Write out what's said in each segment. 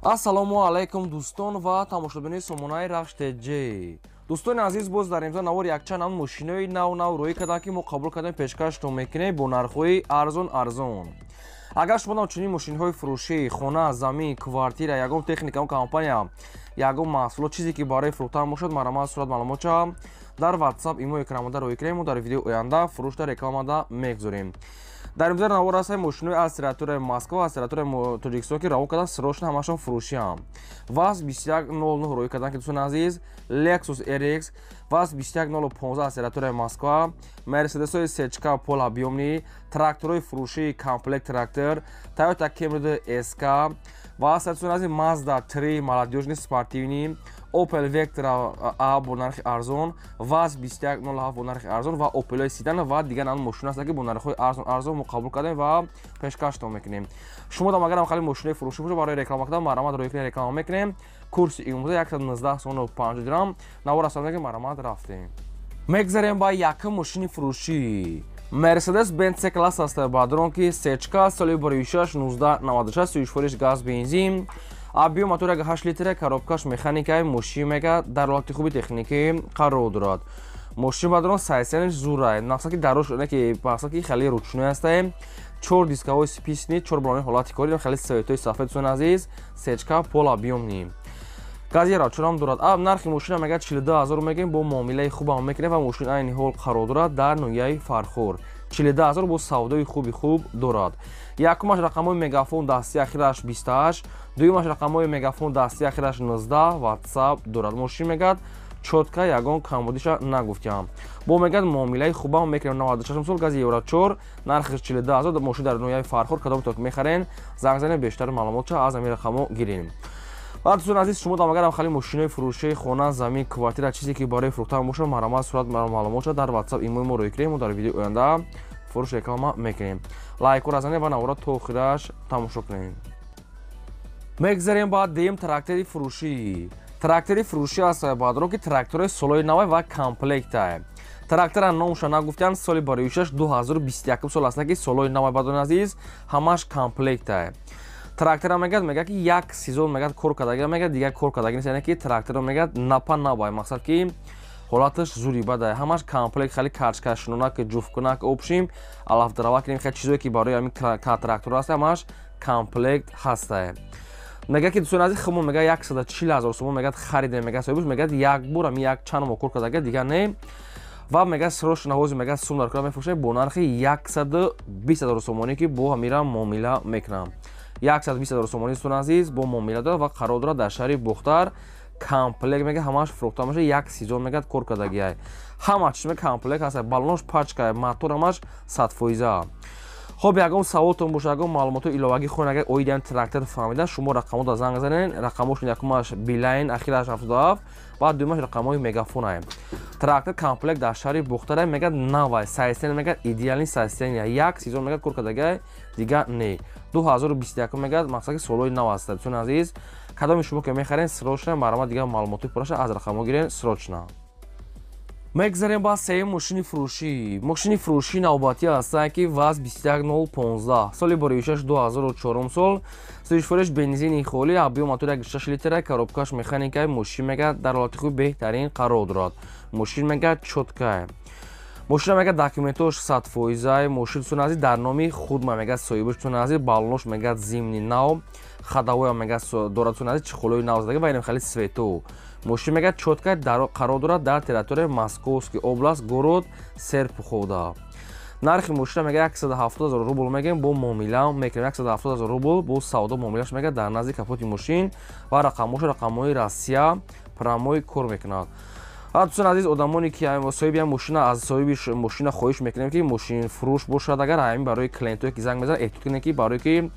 ассалому алайкум дӯстон ва тамошобини сомонаи рахштеҷ. дӯстони азиз, боз дар имзо навор якчанд нам мошинои нав рӯй карданд ки мо қабул кардем пешкаштон мекунем бо нархҳои арзон. агар шумо нам чунин мошинҳои фурӯшӣ хона, замин, квартира, ягон техника, ягон компания, ягон маҳсулот чизе ки барои фурӯхтан бошад, марамат сурат маълумота дар WhatsApp имо экранамада рӯй кунем. мо дар видеои оянда фурӯшда рекламада мегузорем. дар имзо навор ҳастем мошинои аз территорияи Москва, аз территорияи Тоҷикистон ки раво кардан срочно ҳамашон фурӯшиам. ВАЗ 2109 рӯй кардан ки дӯстони азиз, Lexus RX, ВАЗ 2115 аз территорияи Москва, Мерседесои сечка полобъёмни, тракторои фурӯшии комплект трактор, Toyota Camry SK, ВАЗ дӯстони азиз Mazda 3 молодёжни спортивни, Opel Vectra A бо нархи арзон, ВАЗ 2107 бо нархи арзон ва Opel Sedan ва дигар мошина ҳастанд ки бо нархҳои арзон мо қабул кардем ва пешкаштон мекунем. шумо дам агарам хали мошинаи фурӯшӣ бошад барои реклама кардан марамат рӯй кунем, реклама мекунем. курси имрӯза 119 сомон 50 дирам. навор ҳастанд ки марамат рафтем. мегзарем ба якум мошини фурӯшӣ. Mercedes-Benz C-класс аст ба дронки сечка соли бори 6-1996 34 газ бензин. объем мотори 8 литр, коробкаш механикаи мошин мега дар ҳолати хуби техникӣ қарор дорад. мошин ба дрон сайсенш зурай нақса ки дарош ки бахса ки хали ручной аст. 4 дискаҳои списни 4 балони ҳолати кори хали саветои сафед сон азиз, сечка пол объемни. газира чунам дорад. нархи мошина мега 42000 мегем бо муомилаи хубам мекунем ва мошин айни ҳол қарор дорад дар ноҳияи Фархор. 42000 бо савдои хуб дорад. якумаш рақамҳои мегафон дасти ахираш 28, дуюмаш рақамҳои мегафон дасти ахираш 19 WhatsApp дорад. мошин мегад чотка ягон камбудиша нагуфтам. бо мегад муомилаи хубам мекунем. 96 сол гази евро 4 нархиш 42000 мошин дар ноҳияи Фархор кадомтон мехарен занг занем бештар маълумота аз ҳамин рақамҳо гирем. дӯстони азиз, шумо дам агарам хали мошинои фурӯшии хона, замин, квартира чизе ки барои фурӯхтан бошад марамат сурат маълумота дар WhatsApp имо мо рӯй кунем. дар видеои оянда фурӯш реклама мекунем. лайкро разанем ва навора то охираш тамошо кунем. мегзарем ба дем трактори фурӯшӣ. трактори фурӯшӣ аст ба дроки тракторои солои навай ва комплекта. трактора номша нагуфтан соли бори 6 2021 сол аст ки солои навай бадон азиз ҳамаш комплекта. трактора мега ки як сезон мегад кор кардаги мега дигар кор кардаги нест, яъне ки трактора мега напа набай мақсад ки ҳолаташ зури бадай ҳамаш комплект хали качкашнонак ҷуфткунак обшим алафдарава кунем хел чизое ки барои ҳамин трактор аст ҳамаш комплект ҳаста. мега ки дӯстони азиз хумон мега 140000 сомон мегад харидем мега соҳибаш мегад як бор ами як чанд мо кор кардаги дигар не ва мега срочно ҳози мега сум дар кора мефурӯшем бо нархи 120000 сомонӣ ки бо ҳамира муомила мекунам. 120000 сомонӣ дӯстони азиз бо муомила дорад ва қарор дорад дар шаҳри Бухтар. комплект мега ҳамаш фурӯхта меша як сезон мегад кор кардагиай ҳама чиз мега комплект аст балонош пачка мотор ҳамаш 100%. хоб ягон саволтон боша ягон маълумотои иловагӣ хоҳед агар оиди ҳам трактор фаҳмида шумо рақамода занг занен. рақамошон якумаш билайн ахираш 77 ва дуюмаш рақамҳои мегафона. трактор комплект дар шаҳри Бухтара мегад навай сайсен мегад идеални сайсен як сезон мегад кор кардагиай дигар не 2021 мегад мақсад ки солои нав аст. дӯстони азиз, кадоми шумо ки мехарен срочно маълумот дигар маълумоти пураша аз рақамҳо гирен срочно. мегзарем ба сеюм мошини фурӯшӣ. мошини фурӯшии навбатӣ ҳастанд ки ВАЗ 21015 соли бори 6 2004 сол 34 бензини холӣ объем мотори 6 литр, коробкаш механикаи мошин мегад дар ҳолати хуби беҳтарин қарор дорад. мошин мегад чотка. мошина мегад документош 100%. мошин дӯстони азиз дар номи худма мегад соҳибаш дӯстони азиз балонош мегад зимни нав хадавоя мегад дорад дӯстони азиз чихолои нав задага ва инам хали свето. мошин мегад чотка қарор дорад дар территорияи Московский област город Серпуховда. нархи мошина мега 170000 рубл мегем бо муомила мекунем. 170000 рубл бо савдо муомилаш мегад дар назди капоти мошин ва рақамҳои Россия промой кор мекунад. дӯстони азиз, одамоне ки соҳиби мошина аз соҳиби мошина хоҳиш мекунем ки мошин фурӯш бошад. агар ҳамин барои клиентое ки занг мезанад эҳтиёт кунем ки барои ки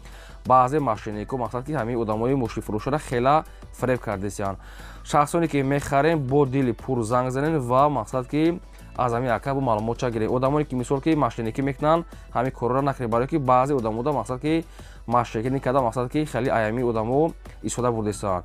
баъзе мошеннико мақсад ки ҳамин одамои мошинфурӯшора хела фреб кардесиянд. шахсоне ки мехарем бо дили пур занг занем ва мақсад ки аз ҳамин ака бо маълумота гирем. одамоне ки мисол ки мошенникӣ мекунанд ҳамин корро накунем барои ки баъзе одамода мақсад ки мошенникӣ карда мақсад ки хеле аями одамо истифода бурдесанд.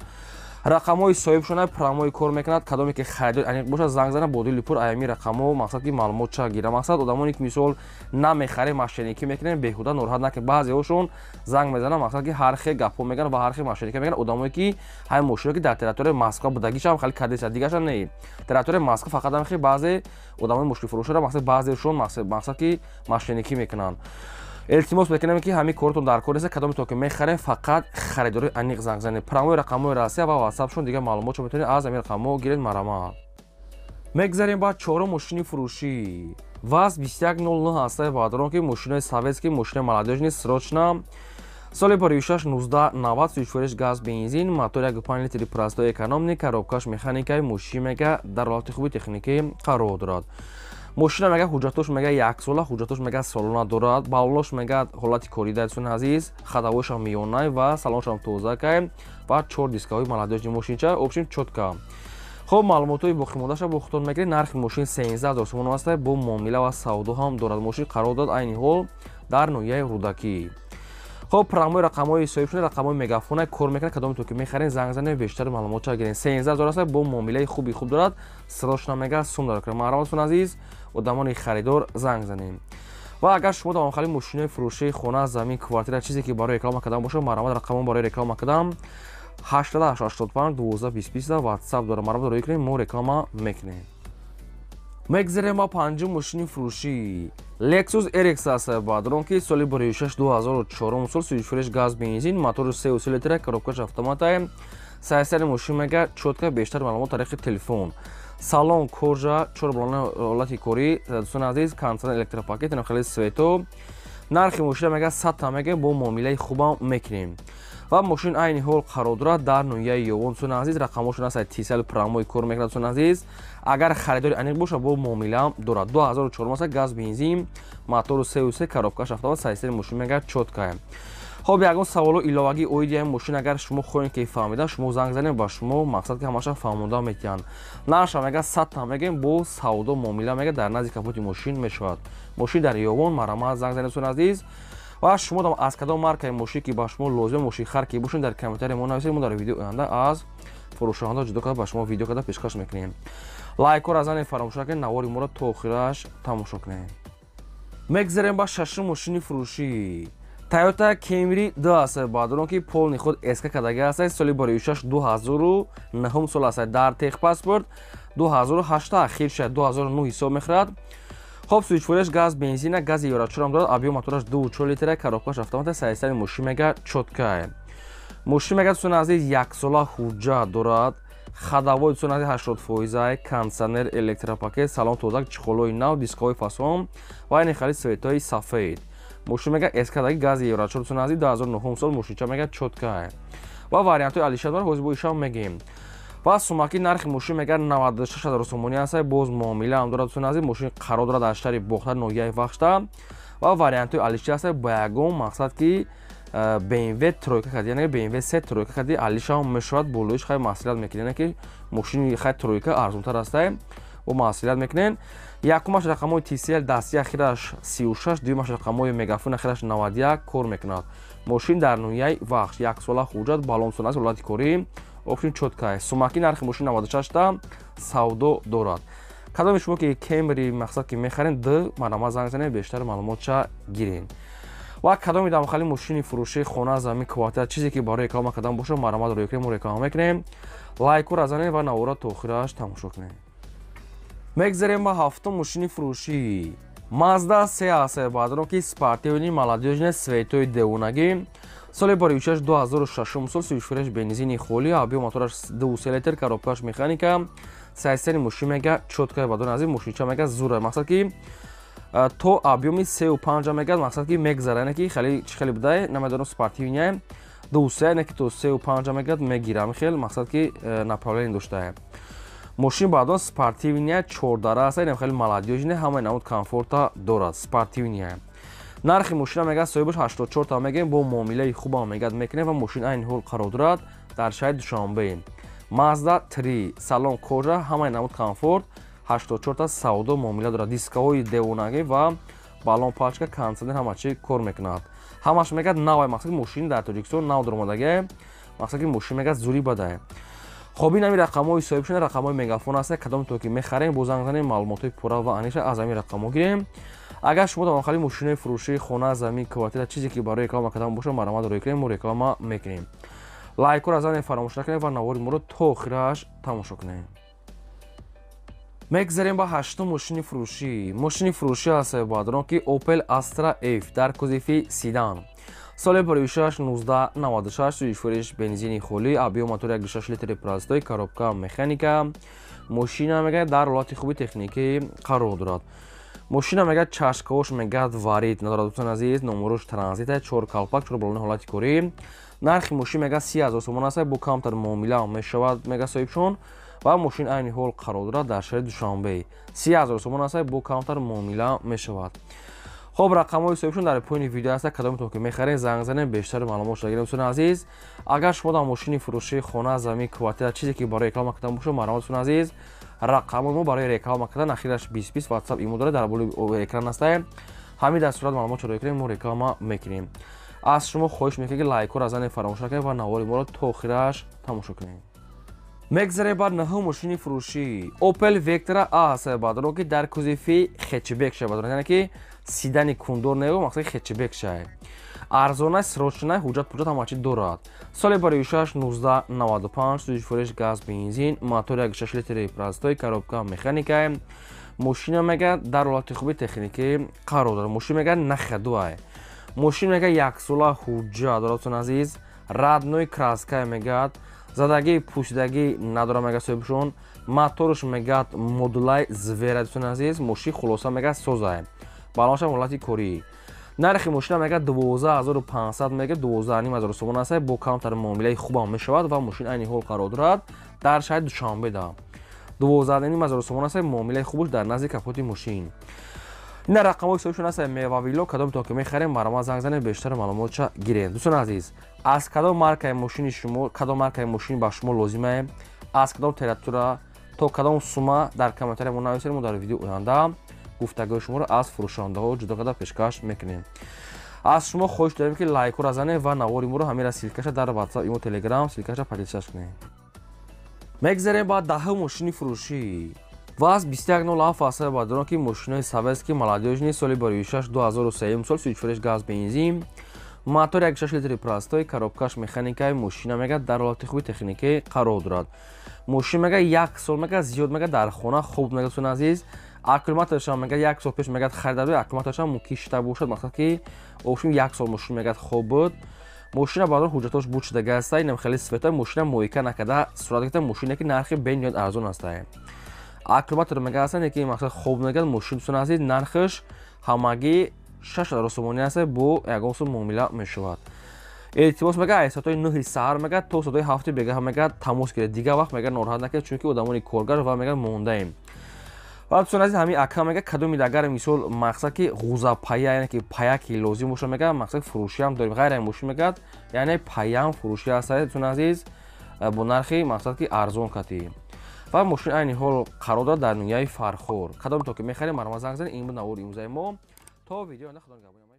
рақамҳои соҳибшона промои кор мекунад, кадоме ки харидор аниқ бошад занг зана бо дили пур аями рақамҳо мақсад ки маълумот ча гира. мақсад одамоне ки мисол намехарем мошенникӣ мекунем беҳуда нороҳат накунед. баъзеҳошон занг мезананд мақсад ки ҳар хел гапҳо мегӯянд ва ҳар хел мошенникӣ мекунанд. одамое ки ҳамин мошино ки дар территорияи Москва будагишам хали кадеса дигашам не территорияи Москва фақат ҳам хел баъзе одамои мушкилфурӯшора мақсад баъзеҳошон мақсад ки мошенникӣ мекунанд. التماس میکنم که همین کارتون در کار نیست کدام تو که میخره فقط خریداری انیق زنگ زنید پراموی رقم‌های راستی و واتساپشون دیگه معلومات رو میتونید از همین رقم‌ها گیرید مرامت میگذاریم بعد چهارم ماشین فروشی ВАЗ 2109 هست بادرون که ماشین советский ماشین молодежный срочно سال باریوشش 1990 سویچ گاز بنزین موتور 1.5 لیتر простой економный коробкаш механикай ماشین میگه در حالت خوبی تکنیکی قرار دارد ماشین میگه حجتش میگه یک ساله حجتش میگه سالانه دارد بالش میگه حالت کاری دارتون عزیز خداوش هم میونه و سالنش هم توزیع که و 4 دیسکای молодежный ماشینچه اوپشن چوتکا خب معلوماتای باقی موندهش با خودتون میگیرید نرخ ماشین 13000 سوم است با معامله و سودا هم دارد ماشین قرار داد عین حال در نویه رودکی خب پراموی رقم‌های صاحبشون رقم‌های مگافون کار میکنه کدام تو که میخرین زنگ زنید بیشتر معلومات گیرین 13000 است با معامله خوب دارد سراشنا میگه سوم داره که مرامتون عزیز ودمان خریدار زنگ زنیم و اگر شما دام خالی ماشین فروشی خانه زمین کوارتیر چیزی که برای رکلام کردن باشه مرامت رقم برای رکلام کردن 8885 1220 واتساپ داره مرامت روی کنیم ما رکلام میکنیم میگذاریم با پنجم ماشین فروشی لکسوس RX است بادرون که سال باریوشش 2004 سال سویچ گاز بنزین موتور 3 لیتر коробкаш автомат سایستر ماشین میگه چوتکا بیشتر معلومات تاریخ تلفن салон кожа 4 балони ҳолати корӣ дӯстон азиз консерн электропакет нохали свето нархи мошина мега 100 та мега бо муомилаи хубам мекунем ва мошин айни ҳол қарор дорад дар ноҳияи ёвон дӯстон азиз рақамошон аст тисал промои кор мекунад дӯстон азиз агар харидори аниқ боша бо муомилаам дорад 2004 маса газ бензин мотору 3 коробкаш автомат сайстери мошин мега чотка خب یگان سوالو ایلاوگی اویدی هم ماشین اگر شما خوین که فهمیدن شما زنگ زنید با شما مقصد که همش فهمونده میتین نش میگه 100 تا میگیم با سودا معامله میگه در نزدیک کاپوت ماشین میشود ماشین در یوان مرامت زنگ زنید عزیز و شما دم از کدام مارکه ماشین که با شما لازم ماشین خر کی باشین در کامنتاری ما نویسید ما در ویدیو آینده از فروشنده جدا کرده با شما ویدیو کرده پیشکش میکنیم لایک و رزن فراموش نکنید نواری ما رو تا آخرش تماشا کنید میگذاریم با ششم ماشین فروشی Toyota Camry 2 است بادرون که پولنی خود اسکا کداگی است سالی باریوشش 2009 سال است در تخ پاسپورت 2008 اخیر شد 2009 حساب میخورد خب سویچ فورش گاز بنزین گاز یوراتور هم دارد ابیوم موتورش 2.4 لیتر коробкаш автомат سایستر ماشین میگه چوتکا ماشین میگه سون عزیز یک ساله حجت دارد خداوای سون عزیز 80% کنسنر الکتروپاکت سالن تودک چخولوی نو دیسکای فاسون و این خرید سویتای سفید ماشین میگه اسکاداگی گاز یوراتور سون عزیز 2009 سال ماشینچا میگه چوتکا و واریانت‌های عالی‌شده داره حوزبویشام میگیم و سوماکی نرخ ماشین میگه 96000 سومونی است باز معامله هم دارد سون عزیز ماشین قرار دارد از شهر بختر نویای وقتا و واریانت‌های عالی‌شده است با یگان مقصد که BMW ترویکا کردی یعنی BMW 3 ترویکا کردی عالی‌شام میشود بولویش خیلی مسئولیت میکنه که ماشین خیلی ترویکا ارزان‌تر است و مسئولیت میکنن یکمش رقم‌های TCL دستی اخیرش 36 دومش رقم‌های مگافون اخیرش 91 کار میکند ماشین در نویای وقت یک ساله حجت بالون سون است ولایت کوری اوپشن چوتکا سوماکی نرخ ماشین 96 تا سودا دارد کدام شما که کمری مقصد که میخرین دو مرامت زنگ زنید بیشتر معلومات چا گیرین و کدام میدم خالی ماشین فروشی خانه زمین کوارتر چیزی که برای کام کدام باشه مرامت روی کنیم و رکام میکنیم لایک و رزنید و نوارا تا آخرش تماشا کنید میگذاریم با هفتم ماشین فروشی مازدا 3 است بادرون که спортивный молодежный светой девунаги سال باریوشش 2006 سال سویچ فرش بنزینی خولی ابیوم موتورش 2 لیتر коробкаш механика сайстери мошин мега чотка бадон аз мошинча мега зура мақсад ки то объеми 3.5 мега мақсад ки мегзаране ки хали чхали будай намедонам спортивния 2 не ки то 3.5 мега мегирам хел мақсад ки направление дошта мошин бадон спортивния 4 дара аст ин хели молодежный ҳамаи намуд комфорта дорад спортивния нархи мошина мега соҳибаш 84 та мега бо муомилаи хубам мегад мекунем ва мошин айни ҳол қарор дорад дар шаҳри душанбе Mazda 3 салон кожа ҳамаи намуд комфорт 84 та савдо муомила дорад дискаҳои девонагӣ ва балон пачка консерн ҳама чӣ кор мекунад ҳамаш мегад навай мақсад ки мошин дар тоҷикистон нав даромадаги мақсад ки мошин мегад зури бадай خب این همین رقم‌های صاحب شدن رقم‌های مگافون است کدام تو که می‌خریم با زنگ زدن معلومات پورا و انیش از همین رقم‌ها گیریم. اگر شما در مخالی ماشین فروشی خانه زمین کوارتر چیزی که برای رقم کدام باشه مرامت روی کنیم و رقم میکنیم. لایک و از آن فراموش نکنید و نوارید ما رو تا آخرش تماشا کنید. میگذاریم با هشتم ماشین فروشی است بادران که اوپل استرا اف در کوزیفی سیدان سال پرویشش 1996 سویش فروش بنزینی خالی ابی موتور 1.6 لیتر پلاستیک کاروبکا مکانیکا ماشین میگه در حالت خوبی تکنیکی قرار دارد. ماشین میگه چشکاش میگه وارد ندارد دوستان عزیز نمرش ترانزیت 4 کالپاک 4 بالون حالت کوری نرخ ماشین میگه 30000 سوم است با کمتر معامله میشود میگه صاحبشون و ماشین عین حال قرار دارد در شهر دوشنبه 30000 سوم است با کمتر معامله میشود. خب رقم‌های صاحبشون در پایین ویدیو هست کدامتون که می‌خرین زنگ زنید بیشتر معلومات بگیرید دوستان عزیز. اگر شما در ماشین فروشی خانه زمین کوارتر چیزی که برای رکلام کردن باشه معلومات دوستان عزیز رقم ما برای رکلام کردن اخیرش 20 واتساپ ایمو داره در بالا اکران است همین در صورت معلومات رو بگیریم و رکلام میکنیم. از شما خواهش میکنم که لایک و نزنید فراموش نکنید و نوار ما رو تا آخرش تماشا کنید. میگذره بر نهم ماشین فروشی اوپل وکترا آس بادرو که در کوزیفی хетчбек شه бадро یعنی که سیدن کوندور نه و مقصد хетчбек شه ارزونه سروچنه حجت هم چی دارد. سال بریشش 1995 سویش فروش گاز بنزین موتور 1.6 لیتر پلاستیک کاروبکا مکانیکا ماشین میگه در حالت خوبی تکنیکی قرار داره. ماشین میگه نخدوه ماشین میگه یک سال حجت دارد عزیز رد نوی کراسکا میگه زدگی پوشیدگی نداره میگه صاحبشون موتورش میگه مدلای زویره دوستان عزیز ماشین خلاصه میگه سوزه بالانش حالتی کوری نرخ ماشین میگه 12500 میگه 12500 سوم است با کمتر معامله خوب هم میشود و ماشین عین حال قرار دارد در شهر دوشنبه دا 12500 سوم است معامله خوبش در نزدیک کاپوت ماشین. این رقم‌های صاحبشون است میوه کدام تا که می‌خریم برام زنگ زنید بیشتر معلومات چه گیرید دوستان عزیز. از کدام مارکای ماشین شما کدام مارکای ماشین با شما لازمه از کدام تراتورا تا کدام سوما در کامنت‌ها ما نویسید ما در ویدیو آینده گفتگو شما رو از فروشنده‌ها جدا جدا پیشکش می‌کنیم. از شما خواهش داریم که لایک و بزنید و نوار ما رو همین را سیلکش در واتساپ ایمو تلگرام سیلکش پادشش کنید. میگذاریم با ده ماشین فروشی واز 21 لاف است بادران که ماشین سوئسکی ملادیوژنی سال بریشش 2003 سال سویچ فروش گاز بنزین موتور 1.6 لیتر پلاستیک کاروبکاش مکانیکای ماشین میگه در حالت خوبی تکنیکی قرار دارد. ماشین میگه یک سال میگه زیاد میگه در خانه خوب میگه دوستان عزیز اکلیماتش هم میگه یک سال پیش میگه خریداری اکلیماتش هم مکیشته باشد مثلا که اوشیم یک سال ماشین میگه خوب بود ماشین بعدا حجتاش بود شده است اینم خیلی سفته ماشین مویکا نکرده صورت گرفته ماشینی که نرخ بین یاد ارزون است اکلیمات رو میگه اصلا که مثلا خوب میگه ماشین دوستان عزیز نرخش همگی 6000 سومانی است با یک سال معامله میشود. التماس میگه از ساعت 9 سحر میگه تا ساعت 7 بگه هم میگه تماس گیره دیگه وقت میگه ناراحت نکنید چون که آدمانی کارگر و میگه مونده ایم. بعد دوستان عزیز همین اکا میگه کدوم اگر مثال مقصد که غوزا پایا یعنی که پایا کی لازم باشه میگه مقصد فروشی هم داریم غیر این ماشین میگه یعنی پایا هم فروشی است دوستان عزیز با نرخی مقصد که ارزان کتی و ماشین عین حال قرار دارد در دنیای فرخور کدام تو که میخریم مرا زنگ زنید این بود نوار امروز ما تا ویدیو اند خدا نگهدار.